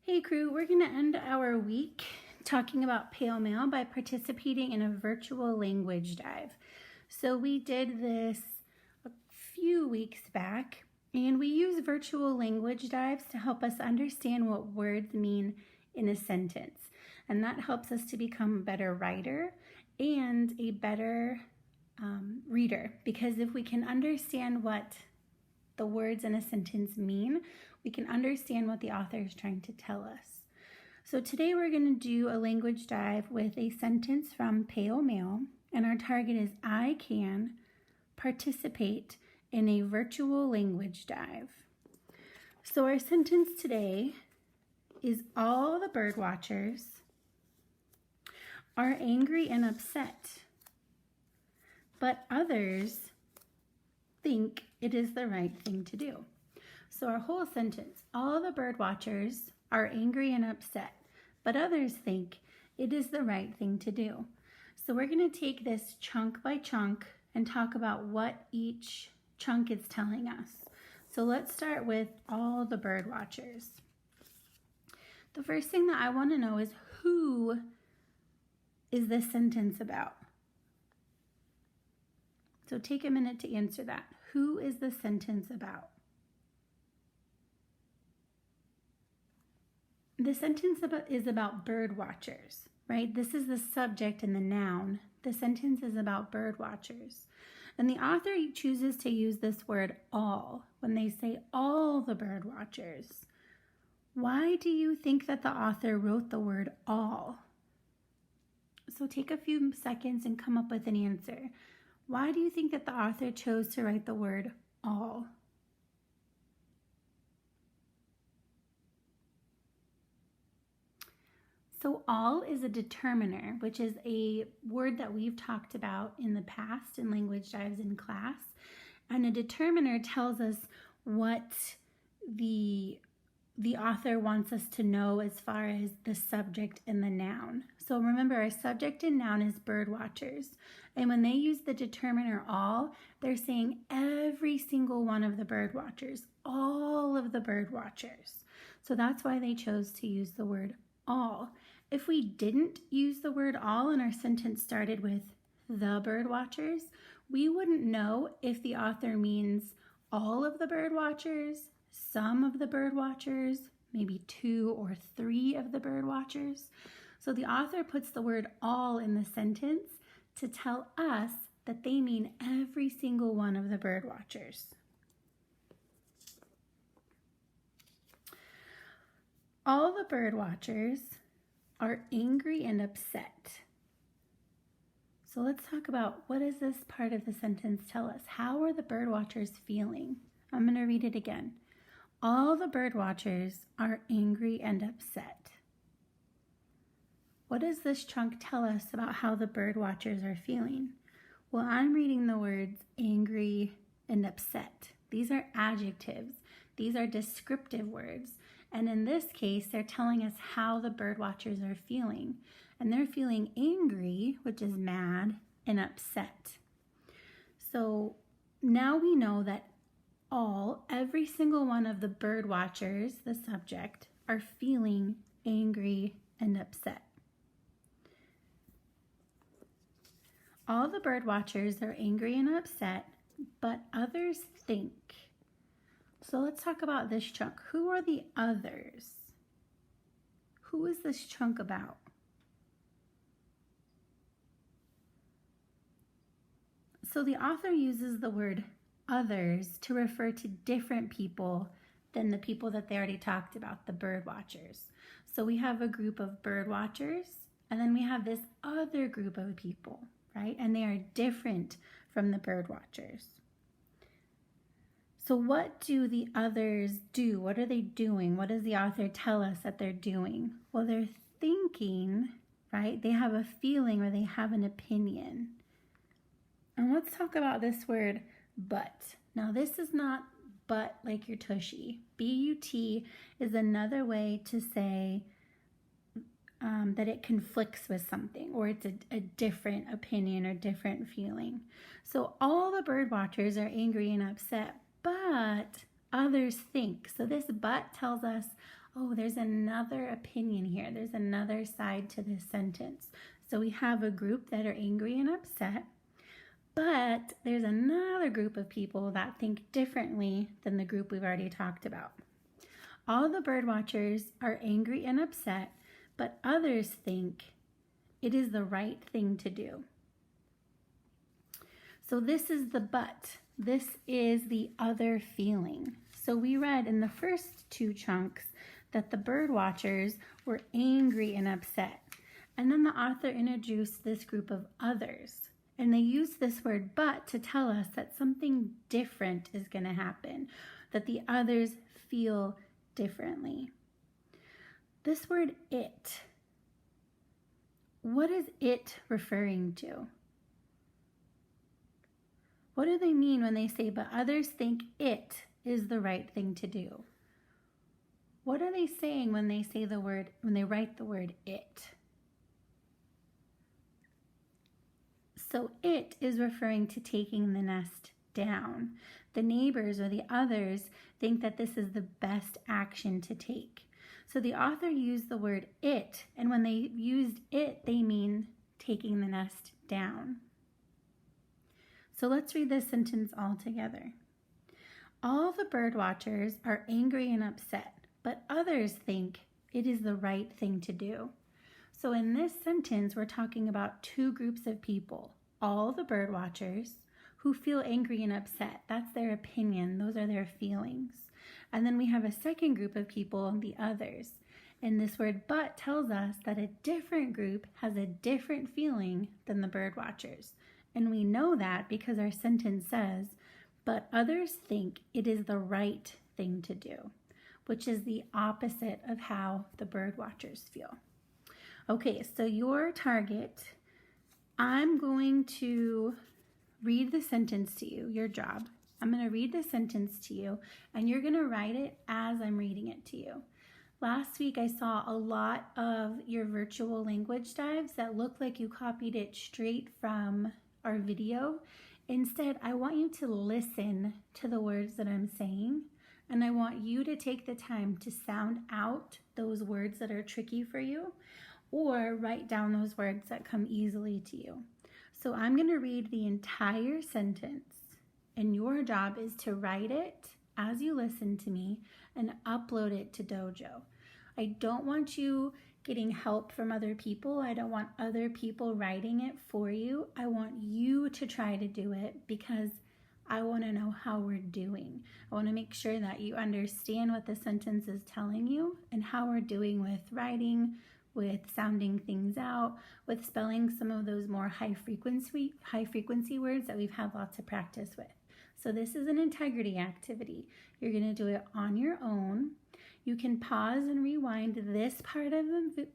Hey crew, we're going to end our week talking about Pale Mail by participating in a virtual language dive. So we did this a few weeks back, and we use virtual language dives to help us understand what words mean in a sentence. And that helps us to become a better writer and a better reader, because if we can understand what the words in a sentence mean, we can understand what the author is trying to tell us. So today we're going to do a language dive with a sentence from Pale Mail, and our target is I can participate in a virtual language dive. So our sentence today is all the bird watchers are angry and upset, but others think it is the right thing to do. So our whole sentence, all the bird watchers are angry and upset, but others think it is the right thing to do. So we're going to take this chunk by chunk and talk about what each chunk is telling us. So let's start with all the bird watchers. The first thing that I want to know is, who is this sentence about? So take a minute to answer that. Who is the sentence about? The sentence is about bird watchers, right? This is the subject and the noun. The sentence is about bird watchers. And the author chooses to use this word all when they say all the bird watchers. Why do you think that the author wrote the word all? So take a few seconds and come up with an answer. Why do you think that the author chose to write the word all? So all is a determiner, which is a word that we've talked about in the past in language dives in class. And a determiner tells us what the author wants us to know as far as the subject and the noun. So remember, our subject and noun is bird watchers. And when they use the determiner all, they're saying every single one of the bird watchers, all of the bird watchers. So that's why they chose to use the word all. If we didn't use the word all and our sentence started with the bird watchers, we wouldn't know if the author means all of the bird watchers, some of the bird watchers, maybe 2 or 3 of the bird watchers. So the author puts the word all in the sentence to tell us that they mean every single one of the bird watchers. All the bird watchers are angry and upset. So let's talk about, what does this part of the sentence tell us? How are the bird watchers feeling? I'm going to read it again. All the bird watchers are angry and upset. What does this chunk tell us about how the bird watchers are feeling? Well, I'm reading the words angry and upset. These are adjectives. These are descriptive words. And in this case, they're telling us how the bird watchers are feeling. And they're feeling angry, which is mad, and upset. So now we know that every single one of the bird watchers, the subject, are feeling angry and upset. All the bird watchers are angry and upset, but others think. So let's talk about this chunk. Who are the others? Who is this chunk about? So the author uses the word others to refer to different people than the people that they already talked about, the bird watchers. So we have a group of bird watchers, and then we have this other group of people, right? And they are different from the bird watchers. So what do the others do? What are they doing? What does the author tell us that they're doing? Well, they're thinking, right? They have a feeling, or they have an opinion. And let's talk about this word, but. Now, this is not but like your tushy. B-U-T is another way to say that it conflicts with something, or it's a different opinion or different feeling. So all the bird watchers are angry and upset, but others think. So this but tells us oh, there's another opinion here. There's another side to this sentence. So we have a group that are angry and upset, but there's another group of people that think differently than the group we've already talked about. All the bird watchers are angry and upset, but others think it is the right thing to do. So this is the but. This is the other feeling. So we read in the first two chunks that the bird watchers were angry and upset. And then the author introduced this group of others. And they used this word but to tell us that something different is going to happen, that the others feel differently. This word it, what is it referring to? What do they mean when they say, but others think it is the right thing to do? What are they saying when they say the word, when they write the word it? So it is referring to taking the nest down. The neighbors or the others think that this is the best action to take. So the author used the word it, and when they used it, they mean taking the nest down. So let's read this sentence all together. All the bird watchers are angry and upset, but others think it is the right thing to do. So in this sentence, we're talking about two groups of people. All the bird watchers who feel angry and upset. That's their opinion. Those are their feelings. And then we have a second group of people, the others. And this word but tells us that a different group has a different feeling than the bird watchers. And we know that because our sentence says, but others think it is the right thing to do, which is the opposite of how the bird watchers feel. Okay, so your target, I'm going to read the sentence to you, your job. I'm going to read the sentence to you, and you're going to write it as I'm reading it to you. Last week, I saw a lot of your virtual language dives that looked like you copied it straight from our video. Instead, I want you to listen to the words that I'm saying, and I want you to take the time to sound out those words that are tricky for you, or write down those words that come easily to you. So I'm going to read the entire sentence, and your job is to write it as you listen to me and upload it to Dojo. I don't want you getting help from other people. I don't want other people writing it for you. I want you to try to do it because I want to know how we're doing. I want to make sure that you understand what the sentence is telling you and how we're doing with writing, with sounding things out, with spelling some of those more high frequency words that we've had lots of practice with. So this is an integrity activity. You're going to do it on your own. You can pause and rewind this part of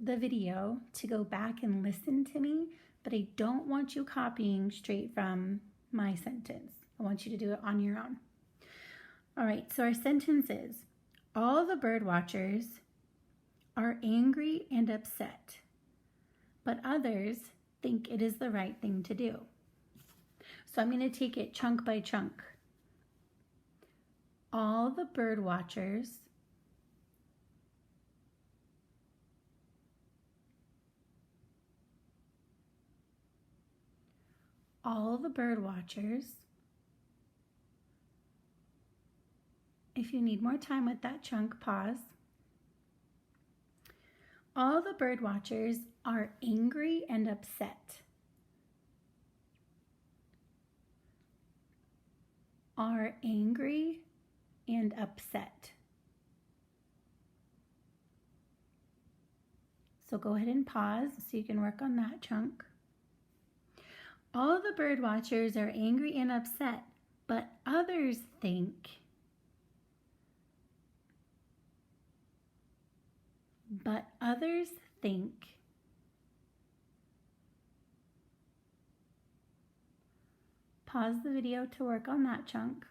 the video to go back and listen to me, but I don't want you copying straight from my sentence. I want you to do it on your own. All right, so our sentence is, all the bird watchers are angry and upset, but others think it is the right thing to do. So I'm going to take it chunk by chunk. All the bird watchers if you need more time with that chunk, pause. All the bird watchers are angry and upset. Are angry and upset. So go ahead and pause so you can work on that chunk. All the bird watchers are angry and upset, but others think. But others think. Pause the video to work on that chunk.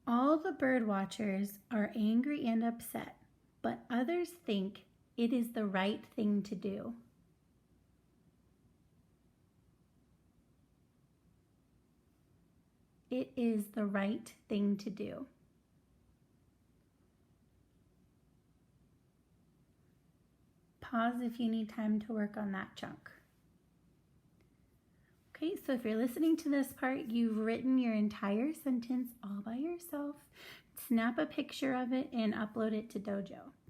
All the bird watchers are angry and upset, but others think it is the right thing to do. It is the right thing to do. Pause if you need time to work on that chunk. Okay, so if you're listening to this part, you've written your entire sentence all by yourself. Snap a picture of it and upload it to Dojo.